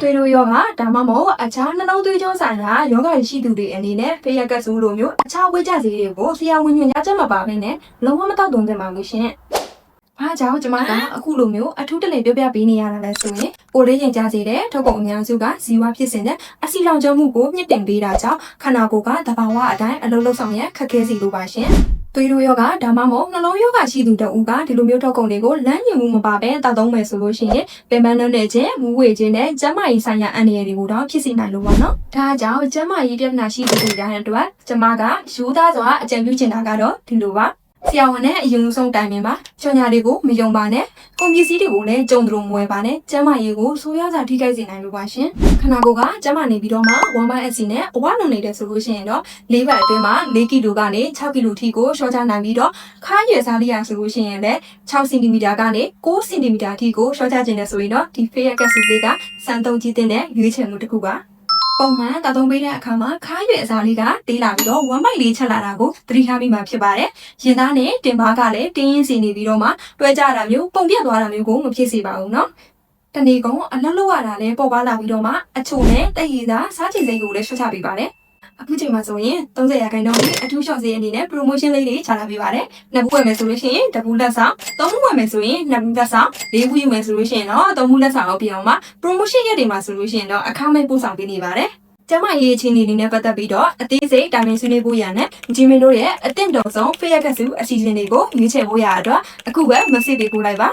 သွေးတိုးယောဂဒါမှမဟုတ်အခြားနှလုံးသွေးကြောဆိုင်ရာယောဂရှိသူတွေအနေနဲ့ဖေးရကတ်ဆိုးလိုမျိုးအခြားဝိကြစီတွေကိုဆရာဝန်ညွှန်ကြားချက်မပါဘဲနဲ့လုံးဝမတောက်သွင်းသင့်ပါဘူးရှင်။ဘာကြောင့်ကျမကအခုလိုမျိုးအထူးတလည်ပြောပြပေးနေရတာလဲဆိုရင်ကိုလေးရင်ကြားစေတဲ့ထုတ်ကုန်အများစုကဇီဝဖြစ်စဉ်နဲ့အဆီလောင်ကျွမ်းမှုကိုမြင့်တင်ပေးတာကြောင့်ခန္ဓာကိုယ်ကသဘာဝအတိုင်းအလုံးလုံးဆောင်ရခက်ခဲစီလိုပါရှင်။သွေးတိုးယောဂဒါမှမဟုတ်နှလုံးယောဂရှိသူတဦးကဒီလိုမျိုးထုတ်ကုန်တွေကိုလမ်းညွှန်မှုမပါဘဲတောက်သုံးမယ်ဆိုလို့ရှိရင်ပင်ပန်းနှုတ်နဲ့ခြင်းမူးဝေခြင်းနဲ့ကျန်းမာရေးဆိုင်ရာအန္တရာယ်တွေကိုတော့ဖြစ်စေနိုင်လို့ပါနော်။ဒါကြောင့်ကျန်းမာရေးပြဿနာရှိသူတွေတိုင်းအတွက်ကျမကယူသားစွာအကြံပြုချင်တာကတော့ဒီလိုပါဆရာဝန်နဲ့အရင်ဆုံးတိုင်ပင်ပါချွန်ညာတွေကိုမယုံပါနဲ့ကုန်ပစ္စည်းတွေကိုလည်းကြုံသလိုမဝယ်ပါနဲ့ကျန်းမာရေးကိုဆိုးရွားစွာထိခိုက်စေနိုင်လို့ပါရှင်ခန္ဓာကိုယ်ကကျန်းမာနေပြီးတော့မှ1 by SC နဲ့အဝလွန်နေတယ်ဆိုလို့ရှိရင်တော့၄ဘတ်အတွင်းမှာ4ကီလိုကနေ6ကီလိုထိကိုရှော့ချနိုင်ပြီးတော့ခါးရွယ်စားလေးရဆိုလို့ရှိရင်လည်း6စင်တီမီတာကနေ9စင်တီမီတာထိကိုရှော့ချခြင်းနဲ့ဆိုရင်တော့ဒီဖေးရကက်ဆူလေးကစံသုံးကြီးတဲ့ရွေးချယ်မှုတစ်ခုပါပုံမှန်တောက်သုံးပေးတဲ့အခါမှာခါးရွယ်အစားလေးကတေးလာပြီးတော့1 by 4ချက်လာတာကိုသတိထားမိမှာဖြစ်ပါတယ်။ရင်သားနဲ့တင်ပါးကလည်းတင်းရင်းစီနေပြီးတော့မှတွဲကြတာမျိုးပုံပြတ်သွားတာမျိုးကိုမဖြစ်စေပါဘူးနော်။တနေ့ကုန်အလုပ်လုပ်ရတာလည်းပေါ်ပါလာပြီးတော့မှအချို့နဲ့တည့်ရည်သားစားချင်စိတ်ကိုလည်းရှော့ချပေးပါတယ်။အခုချိန်မှာဆိုရင်30ရာခိုင်နှုန်းအထူးရှော့ဈေးအနေနဲ့ promotion လေးတွေချလာပေးပါတယ်။နှစ်ဘူးဝယ်မယ်ဆိုလို့ရှိရင်တစ်ဘူးလက်ဆောင်သုံးဘူးဝယ်မယ်ဆိုရင်နှစ်ဘူးလက်ဆောင်လေးဘူးယူမယ်ဆိုလို့ရှိရင်တော့သုံးဘူးလက်ဆောင်အောင်ပြအောင်ပါ promotion ရက်တွေမှာဆိုလို့ရှိရင်တော့အခမဲ့ပို့ဆောင်ပေးနေပါတယ်။ကျမရေးချင်းနေနဲ့ပတ်သက်ပြီးတော့အသေးစိတ်တာဝန်ဆွေးနွေးဖို့ရနဲ့ဂျီမင်တို့ရဲ့အသင့်တော်ဆုံးဖေးရကတ်စုအစီအစဉ်တွေကိုရွေးချယ်ဖို့ရအတွက်အခုပဲမစစ်ပေးပို့လိုက်ပါ